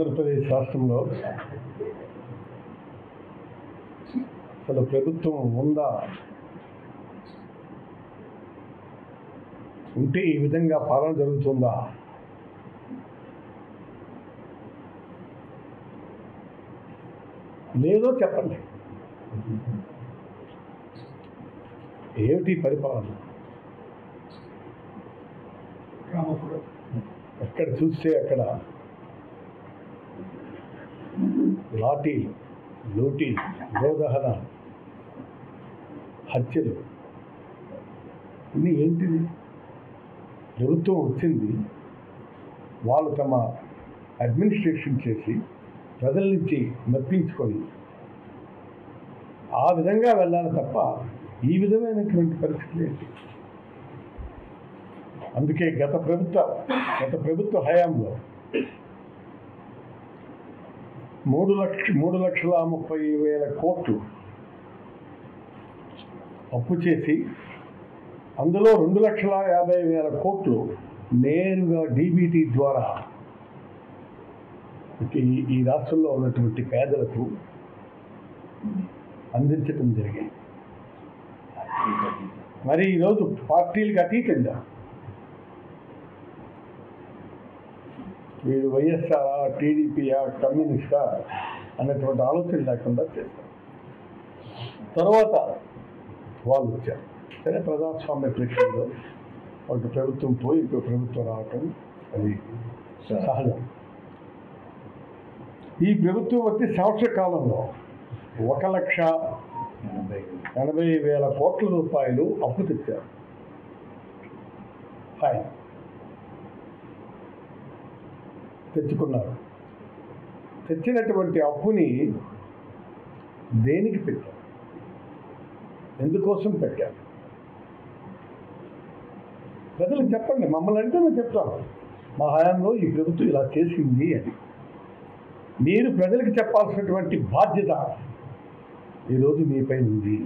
ఆంధ్రప్రదేశ్ రాష్ట్రంలో అసలు ప్రభుత్వం ఉందా, ఉంటే ఈ విధంగా పాలన జరుగుతుందా? లేదో చెప్పండి. ఏమిటి పరిపాలన? ఎక్కడ చూస్తే అక్కడ లాఠీ, లూటీ, గోదహన, హత్యలు. ఇన్ని ఏంటిది? ప్రభుత్వం వచ్చింది, వాళ్ళు తమ అడ్మినిస్ట్రేషన్ చేసి ప్రజల నుంచి మెప్పించుకొని ఆ విధంగా వెళ్ళాలి తప్ప ఈ విధమైనటువంటి పరిస్థితులు ఏంటి? అందుకే గత ప్రభుత్వ హయాంలో 3,30,000 కోట్లు అప్పు చేసి అందులో 2,50,000 కోట్లు నేరుగా డీబీటీ ద్వారా ఈ రాష్ట్రంలో ఉన్నటువంటి పేదలకు అందించడం జరిగింది. మరి ఈరోజు పార్టీలకు అతీతంగా వీడు వైఎస్ఆర్, టీడీపీయా, కమ్యూనిస్టా అనేటువంటి ఆలోచన లేకుండా చేస్తారు. తర్వాత వాళ్ళు వచ్చారు. సరే, ప్రజాస్వామ్య ప్రక్రియలో ఒక ప్రభుత్వం పోయి ఇంకో ప్రభుత్వం రావటం అది సహజం. ఈ ప్రభుత్వం వచ్చి సంవత్సర కాలంలో 1,80,000 కోట్ల రూపాయలు అప్పు తెచ్చారు. ఫైన్ తెచ్చుకున్నారు. తెచ్చినటువంటి అప్పుని దేనికి పెట్టారు? ఎందుకోసం పెట్టారు? ప్రజలకు చెప్పండి. మమ్మల్ని అంటే మేము చెప్తాను, మా హయాంలో ఈ ప్రభుత్వం ఇలా చేసింది అని. మీరు ప్రజలకు చెప్పాల్సినటువంటి బాధ్యత ఈరోజు మీపై ఉంది.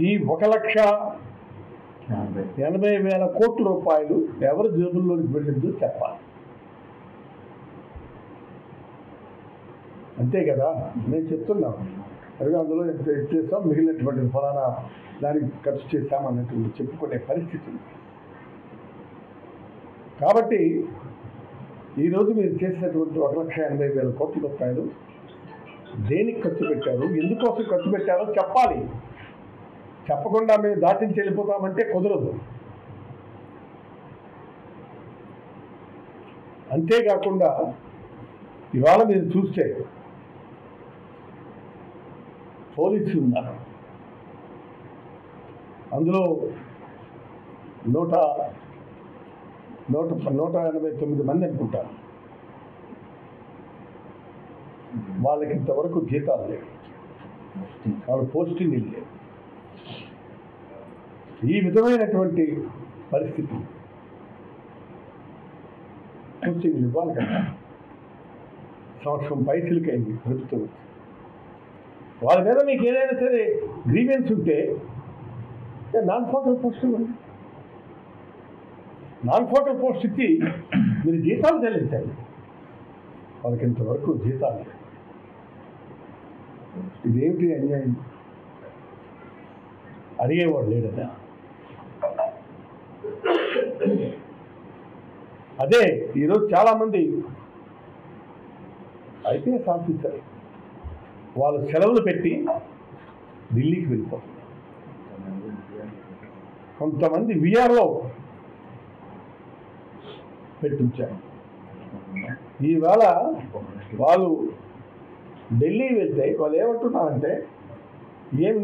ఈ 1,80,000 కోట్ల రూపాయలు ఎవరి జేబుల్లోకి వెళ్ళిందో చెప్పాలి. అంతే కదా? నేను చెప్తున్నాను, అదిగా అందులో ఎంత చేస్తాం, మిగిలినటువంటి ఫలానా దానికి ఖర్చు చేస్తామన్నట్టు చెప్పుకునే పరిస్థితి ఉంది. కాబట్టి ఈరోజు మీరు చేసినటువంటి 1,80,000 కోట్ల రూపాయలు దేనికి ఖర్చు పెట్టారు, ఎందుకోసం ఖర్చు పెట్టారో చెప్పాలి. చెప్పకుండా మేము దాటించి వెళ్ళిపోతామంటే కుదరదు. అంతేకాకుండా ఇవాళ మీరు చూస్తే పోలీసులు ఉన్నారు, అందులో 189 మంది అనుకుంటారు. వాళ్ళకి ఇంతవరకు జీతాలు లేవు, వాళ్ళ పోస్టింగ్ లేవు. ఈ విధమైనటువంటి పరిస్థితి పోస్టింగ్లు ఇవ్వాలి కదా. సంవత్సరం పైసలకైంది ప్రభుత్వం. వాళ్ళ మీద మీకు ఏదైనా సరే గ్రీవెన్స్ ఉంటే నాన్ ఫోకల్ పోస్ట్ ఇవ్వండి. నాన్ ఫోకల్ పోస్ట్ ఇచ్చి మీరు జీతాలు చెల్లించండి. వాళ్ళకి ఇంతవరకు జీతాలు లేవు. ఇదేమిటి అన్యాయం? అడిగేవాడు లేడదా? అదే ఈరోజు చాలామంది ఐపీఎస్ ఆఫీసర్ వాళ్ళు సెలవులు పెట్టి ఢిల్లీకి వెళ్ళిపోతున్నారు. కొంతమంది బీహార్లో పెట్టించారు. ఈవేళ వాళ్ళు ఢిల్లీ వెళ్తే వాళ్ళు ఏమంటున్నారంటే,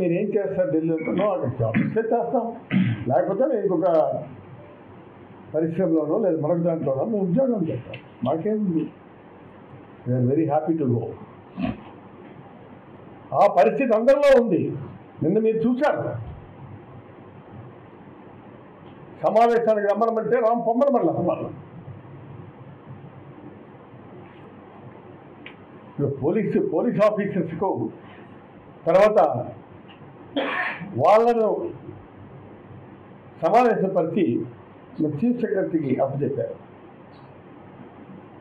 మీరేం చేస్తారు ఢిల్లీ అంటున్నావు, అక్కడ జాబ్ ఇస్తే చేస్తాం, లేకపోతే నేను ఇంకొక పరిశ్రమలోనో లేదా మరొక దాంట్లోనో మేము ఉద్యోగం చేస్తాం, మాకేముంది, we are very happy to. Go పరిస్థితి అందరిలో ఉంది. నిన్న మీరు చూశారు, సమావేశానికి రమ్మనమంటే రామ్ పొమ్మనమన్నారు వాళ్ళు. పోలీస్ ఆఫీసర్స్కు తర్వాత వాళ్ళను సమావేశపరిచి చీఫ్ సెక్రటరీకి అప్పచెప్పారు.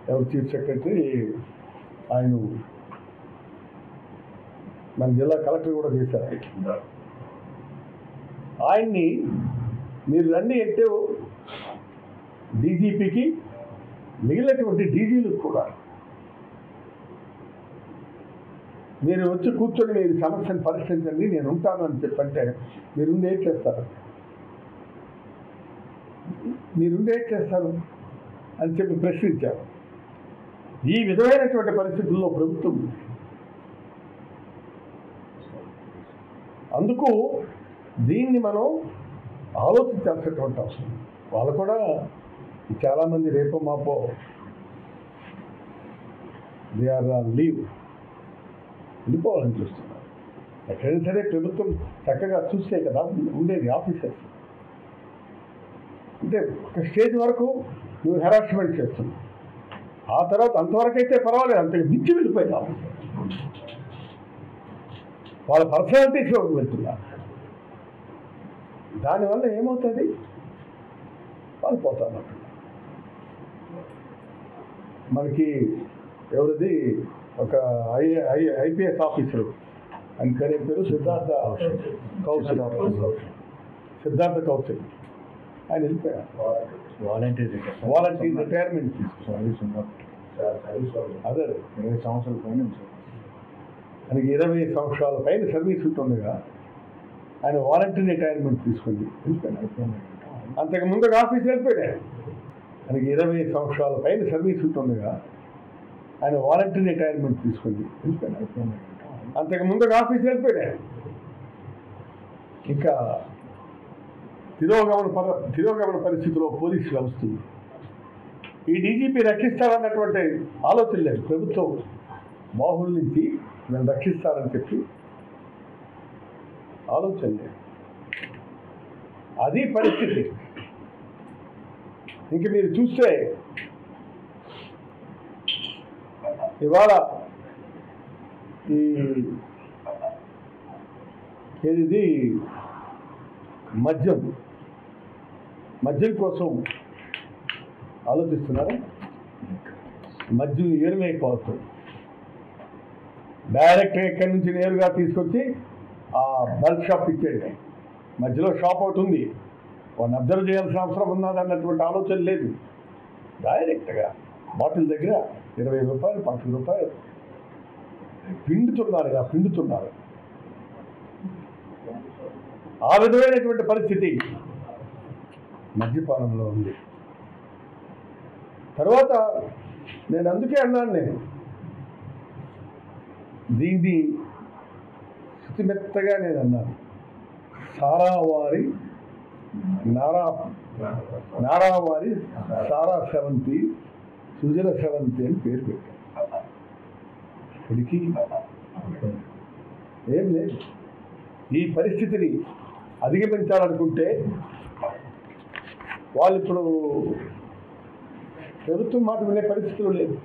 ఎవరు చీఫ్ సెక్రటరీ ఆయన మన జిల్లా కలెక్టర్ కూడా చేశారు. ఆయన్ని మీరు రండి అంటే డీజీపీకి మిగిలినటువంటి డీజీలకు కూడా మీరు వచ్చి కూర్చొని మీరు సమస్యను పరిష్కరించండి, నేను ఉంటాను అని చెప్పంటే మీరుండి ఏం చేస్తారు? మీరుండి ఏం చేస్తారు అని చెప్పి ప్రశ్నించారు. ఈ విధమైనటువంటి పరిస్థితుల్లో ప్రభుత్వం అందుకు దీన్ని మనం ఆలోచించాల్సినటువంటి అవసరం. వాళ్ళు కూడా చాలామంది రేపో మాపో దే ఆర్ లీవ్ వెళ్ళిపోవాలని చూస్తున్నారు. ఎక్కడైనా సరే ప్రభుత్వం చక్కగా చూస్తే కదా ఉండేది ఆఫీసర్స్. అంటే ఒక స్టేజ్ వరకు నువ్వు హెరాస్మెంట్ చేస్తున్నావు, ఆ తర్వాత అంతవరకు అయితే పర్వాలేదు, అంతకు మించి వెళ్ళిపోయినా వాళ్ళ పర్సనాలిటీస్లోకి వెళ్తున్నారు. దానివల్ల ఏమవుతుంది? వాళ్ళు పోతారు. మనకి ఎవరిది ఒక ఐపీఎస్ ఆఫీసరు అని పేరు సిద్ధార్థ కౌశల్ ఆయన వెళ్ళిపోయారు. వాలంటీర్ రిటైర్మెంట్ అదే 20 సంవత్సరాల పైన ఆయనకి 20 సంవత్సరాల పైన సర్వీస్ ఉంటుండగా ఆయన వాలంటీర్ రిటైర్మెంట్ తీసుకుంది వెళ్ళిపోయాడు. అంతకు ముందుగా ఆఫీస్ వెళ్ళిపోయాడు. ఆయనకి 20 సంవత్సరాల పైన సర్వీస్ ఉంటుండగా ఆయన వాలంటీర్ రిటైర్మెంట్ తీసుకుంది వెళ్ళిపోయాడు. అంతకు ముందుగా ఆఫీస్ వెళ్ళిపోయాడు. ఇంకా తిరోగమన పరిస్థితిలో పోలీసు వ్యవస్థ ఉంది. ఈ డీజీపీ రక్షిస్తారన్నటువంటి ఆలోచన లేదు. ప్రభుత్వం బాహుల నుంచి మేము రక్షిస్తారని చెప్పి ఆలోచన లేదు. అది పరిస్థితి. ఇంక మీరు చూస్తే ఇవాళ ఏది మద్యం కోసం ఆలోచిస్తున్నారు. మద్యం ఏరుమైపోతుంది. డైరెక్ట్ ఎక్కడి నుంచి నేరుగా తీసుకొచ్చి ఆ బల్క్ షాప్ ఇచ్చేది. మధ్యలో షాప్ ఒకటి ఉంది, వాడిని అబ్జర్వ్ చేయాల్సిన అవసరం ఉన్నదన్నటువంటి ఆలోచన లేదు. డైరెక్ట్గా బాటిల్ దగ్గర 20 రూపాయలు 40 రూపాయలు పిండుతున్నారు. ఆ విధమైనటువంటి పరిస్థితి మద్యపానంలో ఉంది. తర్వాత నేను అందుకే అన్నాను, దీన్ని శుతిమెత్తగా నేను అన్నాను, నారావారి సారా సెవంతి సుజల సెవంతి అని పేరు పెట్టాను. ఇప్పటికీ ఏం లేదు. ఈ పరిస్థితిని అధిగమించాలనుకుంటే వాళ్ళు ఇప్పుడు ప్రభుత్వం మాట వినే పరిస్థితులు లేదు.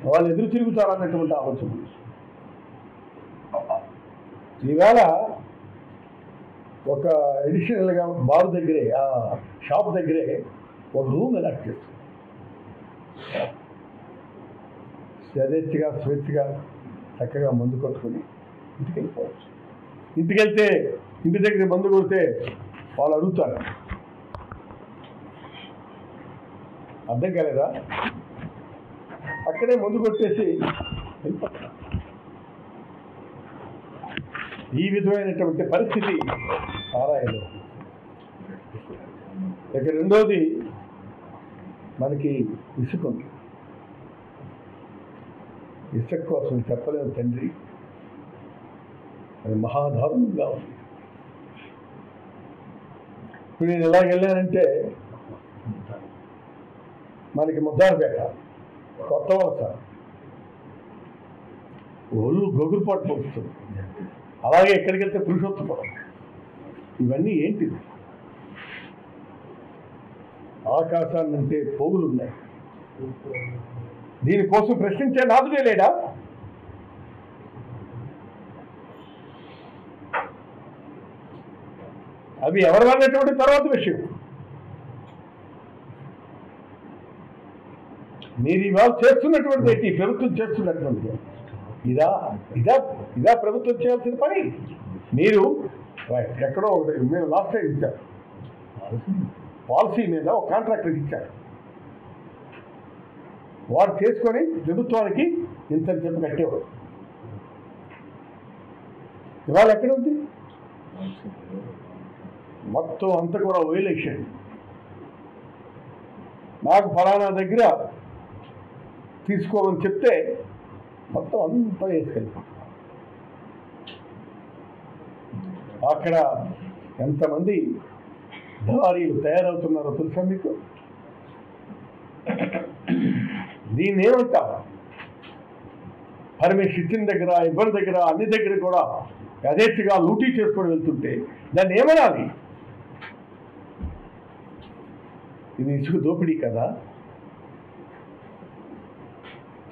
వాళ్ళు ఎదురు తిరుగుతారన్నటువంటి ఆలోచన. ఈవేళ ఒక అడిషనల్గా బారు దగ్గరే, ఆ షాప్ దగ్గరే ఒక రూమ్ అలాట్ చేస్తుంది. స్వేచ్ఛగా చక్కగా మందు కొట్టుకుని ఇంటికి వెళ్ళిపోవచ్చు. ఇంటికి వెళ్తే ఇంటి దగ్గర మందు కొడితే వాళ్ళు అడుగుతారు, అర్థం కాలేదా? అక్కడే మందు కొట్టేసి వెళ్ళిపోతారు. ఈ విధమైనటువంటి పరిస్థితి సారాయిలో. ఇక రెండోది మనకి ఇసుక ఉంది. ఇసుక కోసం చెప్పలేము తండ్రి, అది మహాదారుణంగా ఉంది. ఇప్పుడు నేను ఎలా వెళ్ళానంటే మనకి ముద్దారపేట, కొత్త వలస, ఒళ్ళు గొగురుపాటు పోస్తుంది. అలాగే ఎక్కడికి వెళ్తే పురుషోత్తపురం. ఇవన్నీ ఏంటిది? ఆకాశాన్నంటే పోగులు ఉన్నాయి. దీనికోసం ప్రశ్నించే నాదుడే లేడా? అవి ఎవరు అన్నటువంటి తర్వాత విషయం. మీరు ఇవాళ చేస్తున్నటువంటి ఏంటి? ప్రభుత్వం చేస్తున్నటువంటి ఇదా ఇదా ఇదా ప్రభుత్వం చేయాల్సిన పని. మీరు ఎక్కడో ఒకటి మేము లాస్ట్ టైం ఇచ్చారు, పాలసీ మీద ఒక కాంట్రాక్టర్కి ఇచ్చారు, వాడు చేసుకొని ప్రభుత్వానికి ఇంత చెప్పి కట్టేవాడు. ఇవాళ ఎక్కడ ఉంది? మొత్తం అంతా కూడా వైలేషన్. నాకు ఫలానా దగ్గర తీసుకోమని చెప్తే మొత్తం అంతా వేసుకెళ్తాం. అక్కడ ఎంతమంది దళారీలు తయారవుతున్నారో తెలుసా మీకు? దీన్ని ఏమంటారు? పర్మిషన్ ఇచ్చిన దగ్గర, ఇబ్బంది దగ్గర, అన్ని దగ్గర కూడా యథేచ్ఛగా లూటీ చేసుకొని వెళ్తుంటే దాన్ని ఏమనాలి? ఇది ఇసుక దోపిడీ కదా?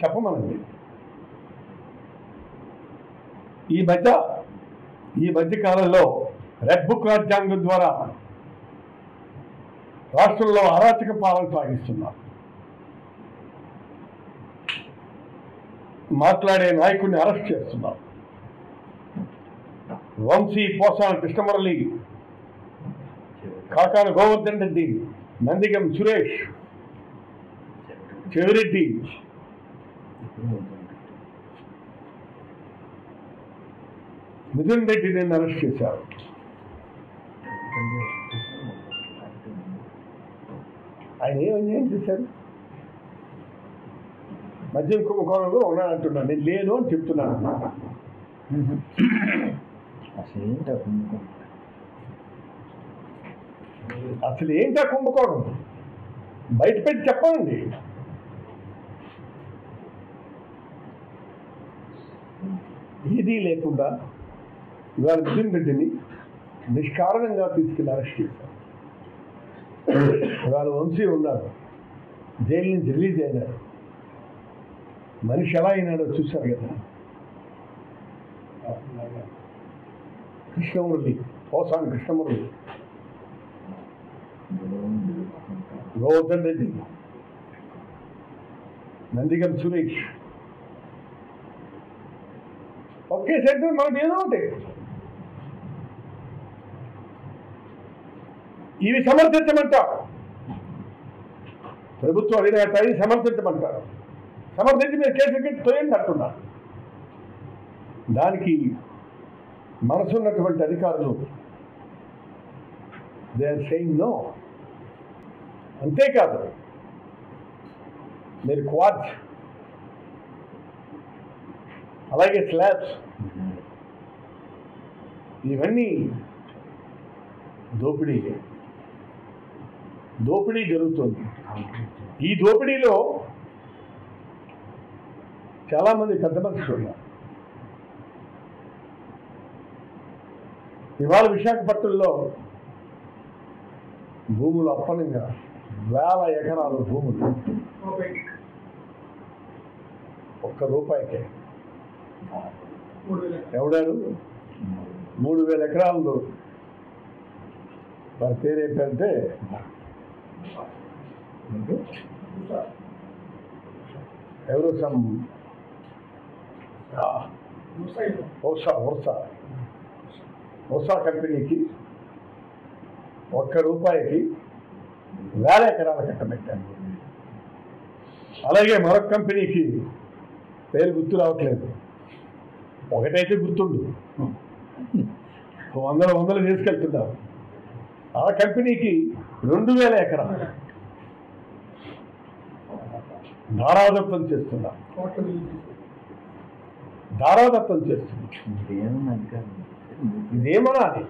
చెప్పమనండి. ఈ మధ్య కాలంలో రెడ్ బుక్ రాజ్యాంగం ద్వారా రాష్ట్రంలో అరాచక పాలన సాగిస్తున్నారు. మాట్లాడే నాయకుడిని అరెస్ట్ చేస్తున్నారు. వంశీ, పోసాన కృష్ణమురళి, కాకాన గోవర్ధన్ రెడ్డి, నందిగం సురేష్, చెవిరెడ్డి, మిథున్ రెడ్డిని అరెస్ట్ చేశారు. ఆయన ఏం చేశారు? మద్యం కుంభకోణంలో ఉన్నానంటున్నాను. నేను లేను అని చెప్తున్నాను. అసలు ఏంటా కుంభకోణం? బయట పెట్టి చెప్పండి. ఏదీ లేకుండా ఇవాళ మిథున్ రెడ్డిని నిష్కారణంగా తీసుకెళ్ళి అరెస్ట్ చేశారు. ఇవాళ వంశీ ఉన్నారు, జైలు నుంచి రిలీజ్ అయినారు. మనిషి ఎలా అయినాడో చూశారు కదా. కృష్ణమురళి, పోసాని కృష్ణమురళి, గోవర్ధన్ రెడ్డి, నందిగం సురేష్, ఒకే సైడ్ మనకు ఏదో ఒకటి. ఇవి సమర్థించమంటారు. ప్రభుత్వం అధినేతని సమర్థించమంటారు. సమర్థించి మీరు కేసు పెట్టి తోయండి అంటున్నారు. దానికి మనసున్నటువంటి అధికారులు దే ఆర్ సేయింగ్ నో. అంతేకాదు, మీరు క్వాడ్స్, అలాగే స్లాబ్స్, ఇవన్నీ దోపిడీ జరుగుతుంది. ఈ దోపిడీలో చాలామంది పెద్ద మనుషులు ఉన్నారు. ఇవాళ విశాఖపట్నంలో భూములు అప్పనంగా 1000 ఎకరాల భూములు ఒక్క రూపాయికే. ఎవడారు? 3000 ఎకరాలు. వారి పేరు ఏంటంటే ఎవరో ఉషా కంపెనీకి ఒక్క రూపాయికి 1000 ఎకరాలు కట్టబెట్టారు. అలాగే మరొక కంపెనీకి పేరు గుర్తు రావట్లేదు, ఒకటైతే గుర్తుండు, 100 తీసుకెళ్తున్నారు. ఆ కంపెనీకి 2000 ఎకరాలు ధారాదత్తం చేస్తున్నారు. ఇదేమనాలి?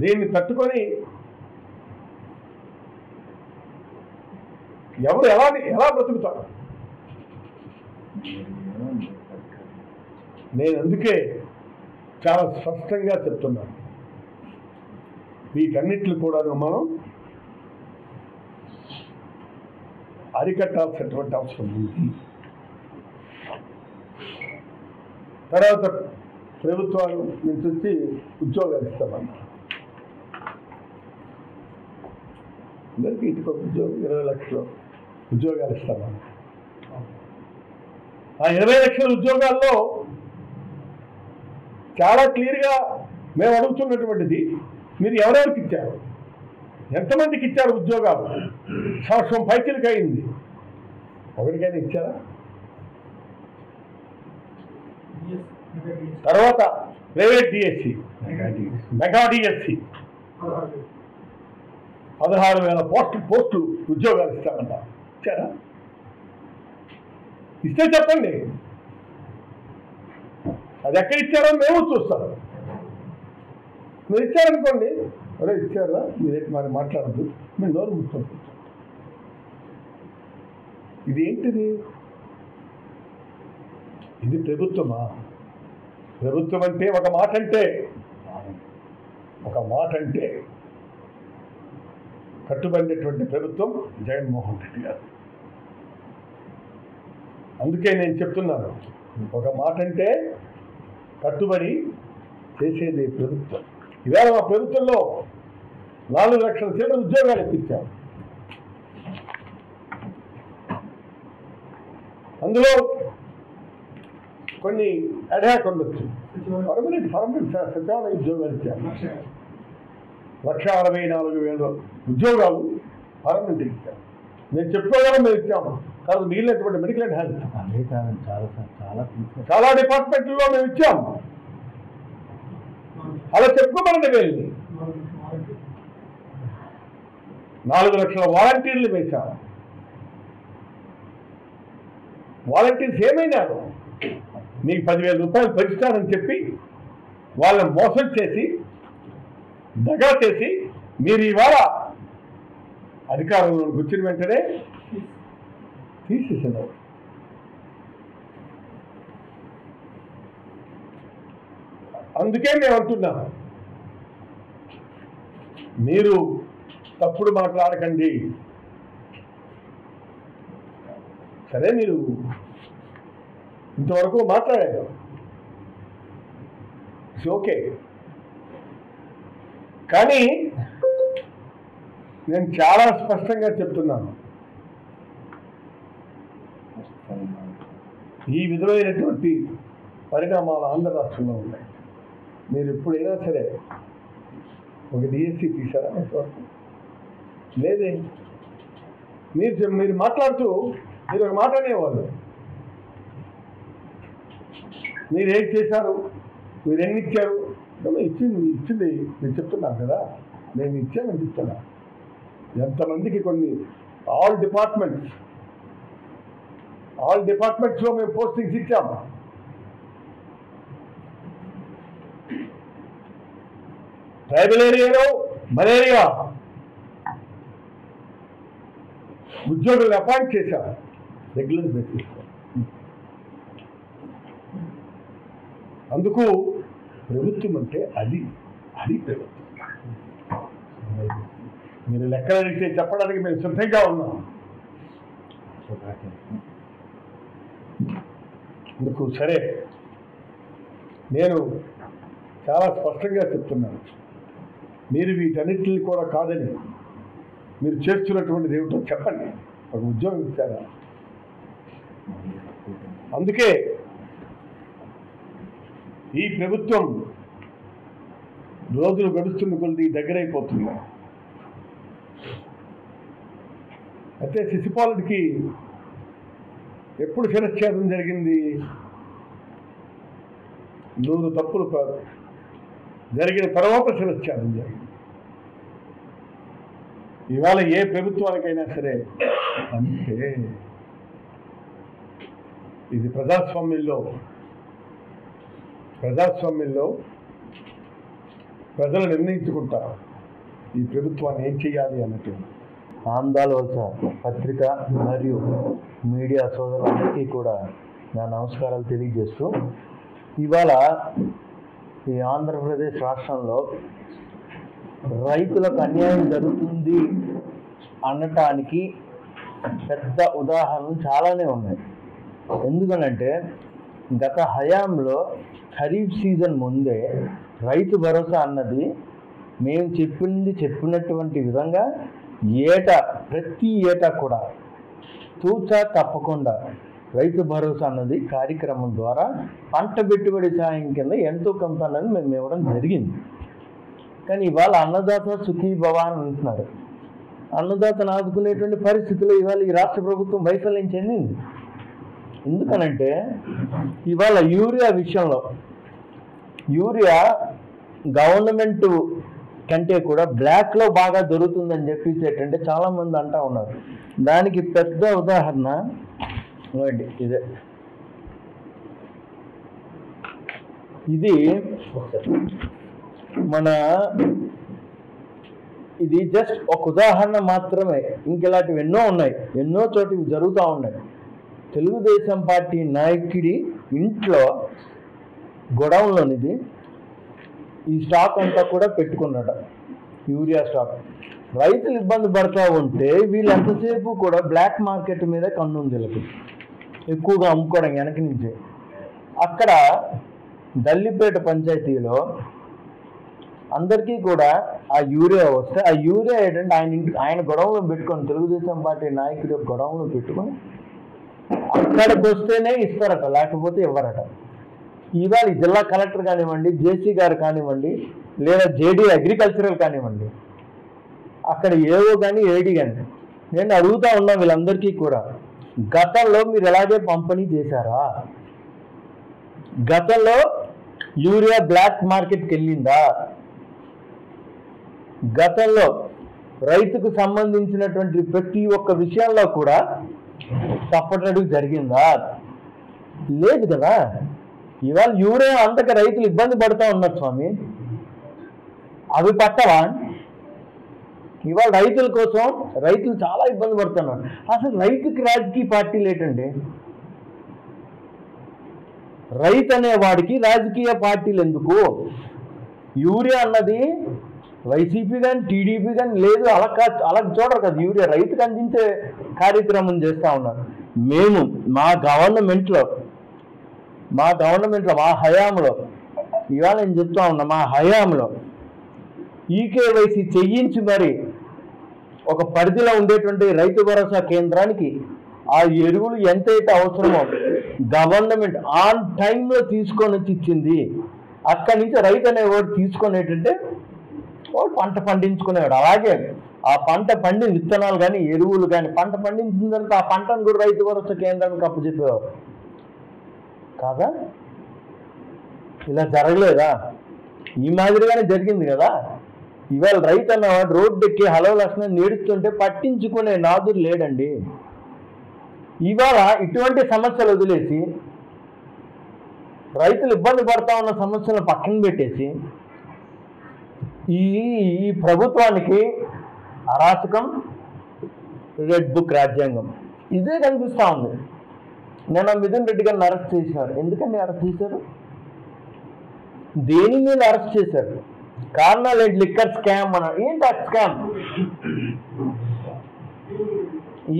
దీన్ని తట్టుకొని ఎవరు ఎలా బ్రతుకుతారు? నేను అందుకే చాలా స్పష్టంగా చెప్తున్నాను, వీటన్నిటిని కూడా మనం అరికట్టాల్సినటువంటి అవసరం ఉంది. తర్వాత ప్రభుత్వాలు నుంచి వచ్చి ఉద్యోగాలు ఇస్తామన్నారు. అందరికీ ఇంటికి ఒక ఉద్యోగం 20 లక్షలు ఉద్యోగాలు ఇస్తామని. ఆ 20 లక్షల ఉద్యోగాల్లో చాలా క్లియర్గా మేము అడుగుతున్నటువంటిది, మీరు ఎవరెవరికి ఇచ్చారు, ఎంతమందికి ఇచ్చారు ఉద్యోగాలు? సంవత్సరం పైకిలకి అయింది, ఒకరికైనా ఇచ్చారా? తర్వాత ప్రైవేట్ డిఎస్సి, మెగా డిఎస్సి 16,000 పోస్టులు ఉద్యోగాలు ఇస్తారంట. ఇచ్చారా? ఇస్తే చెప్పండి, అది ఎక్కడ ఇచ్చారో మేము చూస్తాం. మీరు ఇచ్చారనుకోండి, అరే ఇచ్చారా, మీరేంటి మరి మాట్లాడద్దు, మీరు నోరు ముట్టుకుంటాం. ఇది ఏంటిది? ఇది ప్రభుత్వమా? ప్రభుత్వం అంటే ఒక మాట అంటే కట్టుబడినటువంటి ప్రభుత్వం జగన్మోహన్ రెడ్డి గారు. అందుకే నేను చెప్తున్నాను, ఒక మాట అంటే కట్టుబడి చేసేది ప్రభుత్వం. ఇవాళ మా ప్రభుత్వంలో 4 లక్షల చిల్లర ఉద్యోగాలు ఇప్పించాం. అందులో కొన్ని అడాక్ ఉండొచ్చు, పర్మనెంట్ సచివాలయ ఉద్యోగాలు ఇచ్చాము. 1,64,000 ఉద్యోగాలు పర్మనెంట్ ఇచ్చాము. నేను చెప్పుకోగలం మేము ఇచ్చాము. కాదు మిగిలినటువంటి మెడికల్ అండ్ హెల్త్ చాలా డిపార్ట్మెంట్లో మేము ఇచ్చాము. అలా చెప్పుకోమనండి. వెళ్ళి 4 లక్షల వాలంటీర్లు వేశాము. వాలంటీర్స్ ఏమైనారు? మీకు 10,000 రూపాయలు పెంచుతానని చెప్పి వాళ్ళని మోసం చేసి దగా చేసి మీరు ఇవాళ అధికారంలోకి వచ్చిన వెంటనే తీసేసినారు. అందుకే మేము అంటున్నాము, మీరు తప్పుడు మాట్లాడకండి. సరే, మీరు ఇంతవరకు మాట్లాడారు, ఇట్స్ ఓకే. కానీ నేను చాలా స్పష్టంగా చెప్తున్నాను, ఈ విధమైనటువంటి పరిణామాలు ఆంధ్ర రాష్ట్రంలో ఉన్నాయి. మీరు ఎప్పుడైనా సరే ఒక డిఎస్సి తీసారా? లేదే. మీరు మాట్లాడుతూ మీరు ఒక మాట అనేవాళ్ళు, మీరేం చేశారు, మీరు ఎన్ని ఇచ్చారు? ఇచ్చింది నేను చెప్తున్నాను కదా, నేను ఇచ్చానని చెప్తున్నా. ఎంతమందికి కొన్ని ఆల్ డిపార్ట్మెంట్స్లో మేము పోస్టింగ్స్ ఇచ్చాము. ట్రైబల్ ఏరియాలో మలేరియా ఉద్యోగులను అపాయింట్ చేశారు రెగ్యులర్ బేసిస్. అందుకు ప్రభుత్వం అంటే అది ప్రభుత్వం. మీరు లెక్కలు అడిగితే చెప్పడానికి మేము సిద్ధంగా ఉన్నాం. అందుకు సరే, నేను చాలా స్పష్టంగా చెప్తున్నాను, మీరు వీటన్నిటిని కూడా కాదని మీరు చేస్తున్నటువంటిది ఏమిటో చెప్పండి. ఒక ఉద్యోగం ఇచ్చారా? అందుకే ఈ ప్రభుత్వం రోజులు గడుస్తున్న కొద్ది దగ్గరైపోతుంది. అయితే శిశుపాలుడికి ఎప్పుడు శిరచ్ఛేదం జరిగింది? 100 తప్పులు జరిగిన తర్వాత శిరచ్ఛేదం జరిగింది. ఇవాళ ఏ ప్రభుత్వానికైనా సరే అంటే ఇది ప్రజాస్వామ్యంలో ప్రజలు నిర్ణయించుకుంటారు ఈ ప్రభుత్వాన్ని ఏం చేయాలి అన్నట్టు. ఆంధ్రవలస పత్రిక మరియు మీడియా సోదరులందరికీ కూడా నా నమస్కారాలు తెలియజేస్తూ, ఇవాళ ఈ ఆంధ్రప్రదేశ్ రాష్ట్రంలో రైతులకు అన్యాయం జరుగుతుంది అనటానికి పెద్ద ఉదాహరణలు చాలానే ఉన్నాయి. ఎందుకనంటే గత హయాంలో ఖరీఫ్ సీజన్ ముందే రైతు భరోసా అన్నది మేము చెప్పినటువంటి విధంగా ప్రతి ఏటా కూడా తూచా తప్పకుండా రైతు భరోసా అన్నది కార్యక్రమం ద్వారా పంట పెట్టుబడి సాయం కింద ఎంతో కొంత అన్నది మేము ఇవ్వడం జరిగింది. కానీ ఇవాళ అన్నదాత సుఖీ భవ అని అంటున్నారు. అన్నదాతను ఆదుకునేటువంటి పరిస్థితులు ఇవాళ ఈ రాష్ట్ర ప్రభుత్వం వైఫల్యం చెందింది. ఎందుకనంటే ఇవాళ యూరియా విషయంలో యూరియా గవర్నమెంట్ కంటే కూడా బ్లాక్లో బాగా దొరుకుతుందని చెప్పేసి ఏంటంటే చాలామంది అంటూ ఉన్నారు. దానికి పెద్ద ఉదాహరణ ఇదే. ఇది జస్ట్ ఒక ఉదాహరణ మాత్రమే. ఇంకెలాంటివి ఎన్నో ఉన్నాయి, ఎన్నో చోట జరుగుతూ ఉన్నాయి. తెలుగుదేశం పార్టీ నాయకుడి ఇంట్లో గొడవలోనిది ఈ స్టాక్ అంతా కూడా పెట్టుకున్నాడు, యూరియా స్టాక్. రైతులు ఇబ్బంది పడుతూ ఉంటే వీళ్ళు ఎంతసేపు కూడా బ్లాక్ మార్కెట్ మీద కన్నుంది వీళ్ళకి, ఎక్కువగా అమ్ముకోవడం వెనక నుంచి. అక్కడ దల్లిపేట పంచాయతీలో అందరికీ కూడా ఆ యూరియా వస్తే ఆ యూరియా ఏంటంటే ఆయన గొడవలో పెట్టుకొని, తెలుగుదేశం పార్టీ నాయకుడి గొడవలో పెట్టుకొని అక్కడికి వస్తేనే ఇస్తారట, లేకపోతే ఇవ్వరట. ఇవాళ జిల్లా కలెక్టర్ కానివ్వండి, జేసీ గారు కానివ్వండి, లేదా జేడీ అగ్రికల్చరల్ కానివ్వండి, అక్కడ ఏవో కానీ ఏడీ కానీ, నేను అడుగుతా ఉన్నా వీళ్ళందరికీ కూడా, గతంలో మీరు ఎలాగే పంపిణీ చేశారా? గతంలో యూరియా బ్లాక్ మార్కెట్కి వెళ్ళిందా? గతంలో రైతుకు సంబంధించినటువంటి ప్రతి ఒక్క విషయంలో కూడా తప్పటడుగు జరిగిందా? లేదు కదా. ఇవాళ యూరియా అంతక రైతులు ఇబ్బంది పడుతూ ఉన్నారు స్వామి, అవి పట్టవా? ఇవాళ రైతుల కోసం రైతులు చాలా ఇబ్బంది పడుతున్నారు. అసలు రైతుకి రాజకీయ పార్టీలు ఏంటండి? రైతు అనేవాడికి రాజకీయ పార్టీలు ఎందుకు? యూరియా అన్నది వైసీపీ కానీ టీడీపీ కానీ లేదు, అలా చూడరు కదా. యూరియా రైతుకు అందించే కార్యక్రమం చేస్తూ ఉన్నారు. మేము మా గవర్నమెంట్లో మా హయాంలో, ఇవాళ నేను చెప్తా ఉన్నా, మా హయాంలో ఈకేవైసీ చెయ్యించి మరి ఒక పరిధిలో ఉండేటువంటి రైతు భరోసా కేంద్రానికి ఆ ఎరువులు ఎంతైతే అవసరమో గవర్నమెంట్ ఆన్ టైంలో తీసుకొని వచ్చి ఇచ్చింది. అక్కడి నుంచి రైతు అనేవాడు తీసుకునేటంటే వాడు పంట పండించుకునేవాడు. అలాగే ఆ పంట పండిన విత్తనాలు కానీ ఎరువులు కానీ పంట పండించిన తర్వాత ఆ పంటను కూడా రైతు భరోసా కేంద్రానికి అప్పచెప్పేవారు కాదా? ఇలా జరగలేదా? ఈ మాదిరిగానే జరిగింది కదా. ఇవాళ రైతు అన్నవాడు రోడ్డు ఎక్కి హలో లక్షణం నేడుస్తుంటే పట్టించుకునే నాదురు లేడండి. ఇవాళ ఇటువంటి సమస్యలు వదిలేసి రైతులు ఇబ్బంది పడతా ఉన్న సమస్యలను పక్కన పెట్టేసి ఈ ప్రభుత్వానికి అరాచకం, రెడ్ బుక్ రాజ్యాంగం ఇదే కనిపిస్తూ ఉంది. నిన్న మిథున్ రెడ్డి గారిని అరెస్ట్ చేశారు. ఎందుకండి అరెస్ట్ చేశారు? దేని మీద అరెస్ట్ చేశారు? కారణాలు ఏంటి? లిక్కర్ స్కామ్ అన్న. ఏంటి ఆ స్కామ్?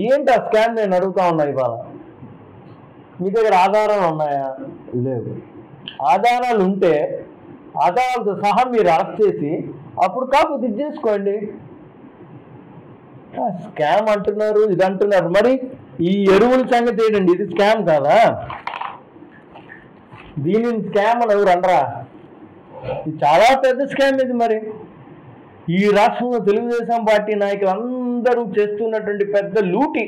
ఏంటి ఆ స్కామ్? నేను అడుగుతా ఉన్నా. ఇవాళ మీ దగ్గర ఆధారాలు ఉన్నాయా? లేవు. ఆధారాలు ఉంటే ఆధారాలతో సహా మీరు అరెస్ట్ చేసి అప్పుడు కాకపోతే ఇది చేసుకోండి. స్కామ్ అంటున్నారు, ఇది అంటున్నారు. మరి ఈ ఎరువుల సంగతి ఏంటండి? ఇది స్కామ్ కాదా? దీనిని స్కామ్ అని ఎవరు అనరా? ఇది చాలా పెద్ద స్కామ్ ఇది. మరి ఈ రాష్ట్రంలో తెలుగుదేశం పార్టీ నాయకులు అందరూ చేస్తున్నటువంటి పెద్ద లూటి.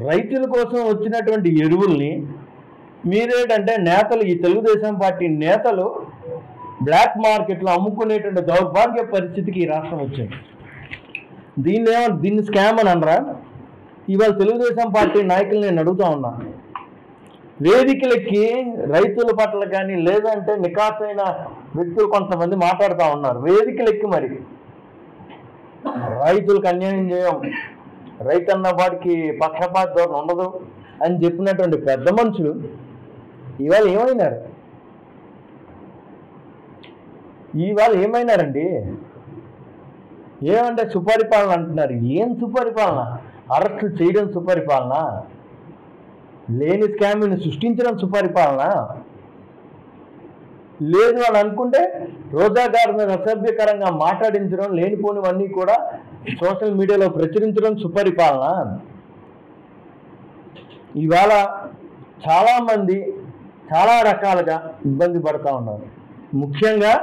రైతుల కోసం వచ్చినటువంటి ఎరువుల్ని మీరేంటంటే నేతలు, ఈ తెలుగుదేశం పార్టీ నేతలు బ్లాక్ మార్కెట్లో అమ్ముకునేటువంటి దౌర్భాగ్య పరిస్థితికి ఈ రాష్ట్రం వచ్చింది. దీన్ని స్కామ్ అని అనరా? ఇవాళ తెలుగుదేశం పార్టీ నాయకులు నేను అడుగుతా ఉన్నా, వేదికలకి రైతుల పట్ల కానీ లేదంటే నికాసైన వ్యక్తులు కొంతమంది మాట్లాడుతూ ఉన్నారు. వేదికలెక్కి మరి రైతులకు అన్యాయం చేయం, రైతన్న వాడికి పక్షపాత ధోరణి ఉండదు అని చెప్పినటువంటి పెద్ద మనుషులు ఇవాళ ఏమైనారు? ఇవాళ ఏమైనారండి? ఏమంటే సుపరిపాలన అంటున్నారు. ఏం సుపరిపాలన? అరెస్టులు చేయడం సుపరిపాలన? లేని స్కామ్ని సృష్టించడం సుపరిపాలన? లేదు అని అనుకుంటే రోజా గారిని అసభ్యకరంగా మాట్లాడించడం, లేనిపోనివన్నీ కూడా సోషల్ మీడియాలో ప్రచురించడం సుపరిపాలన. ఇవాళ చాలామంది చాలా రకాలుగా ఇబ్బంది పడుతూ ఉన్నారు, ముఖ్యంగా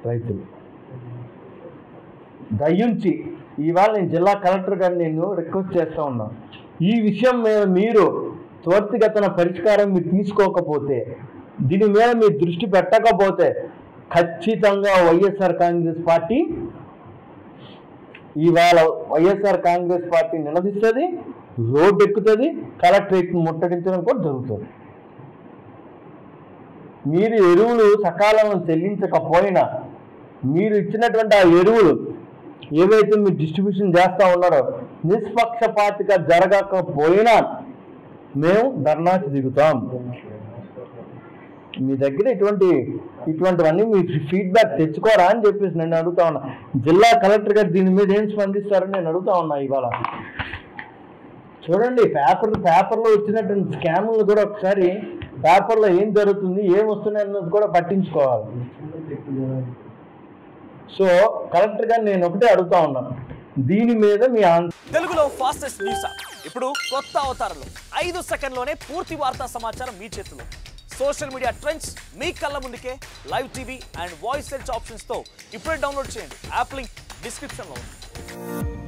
రైతులు. దయించి ఇవాళ నేను జిల్లా కలెక్టర్ గారిని నేను రిక్వెస్ట్ చేస్తూ ఉన్నాను, ఈ విషయం మీద మీరు త్వరితగతిన పరిష్కారం మీరు తీసుకోకపోతే, దీని మీద మీరు దృష్టి పెట్టకపోతే ఖచ్చితంగా వైఎస్ఆర్ కాంగ్రెస్ పార్టీ ఇవాళ వైఎస్ఆర్ కాంగ్రెస్ పార్టీ నిలదీస్తుంది, రోడ్డు ఎక్కుతుంది, కలెక్టరేట్ ముట్టడించడం కూడా జరుగుతుంది. మీరు ఎరువులు సకాలంలో చెల్లించకపోయినా, మీరు ఇచ్చినటువంటి ఆ ఎరువులు ఏవైతే మీరు డిస్ట్రిబ్యూషన్ చేస్తూ ఉన్నారో నిష్పక్షపాతిగా జరగకపోయినా మేము ధర్నాకి దిగుతాం. మీ దగ్గర ఇటువంటివన్నీ మీ ఫీడ్బ్యాక్ తెచ్చుకోరా అని చెప్పేసి నేను అడుగుతా ఉన్నా. జిల్లా కలెక్టర్ గారు దీని మీద ఏం స్పందిస్తారని నేను అడుగుతా ఉన్నా. ఇవాళ చూడండి, పేపర్లో వచ్చినటువంటి స్కాములు కూడా ఒకసారి పేపర్లో ఏం జరుగుతుంది, ఏం వస్తున్నాయి అన్నది కూడా పట్టించుకోవాలి. సో కలెక్టర్ గారు నేను ఒకటే అడుగుతా ఉన్నాను, దీని మీద మీ తెలుగులో ఫాస్టెస్ట్ న్యూస్ ఇప్పుడు కొత్త అవతారంలో 5 సెకండ్లోనే పూర్తి వార్తా సమాచారం మీ చేతిలో. సోషల్ మీడియా ట్రెండ్స్ మీ కళ్ళ ముందుకే live TV and voice search options తో ఇప్పుడే డౌన్లోడ్ చేయండి. యాప్ లింక్ డిస్క్రిప్షన్ లో ఉంది.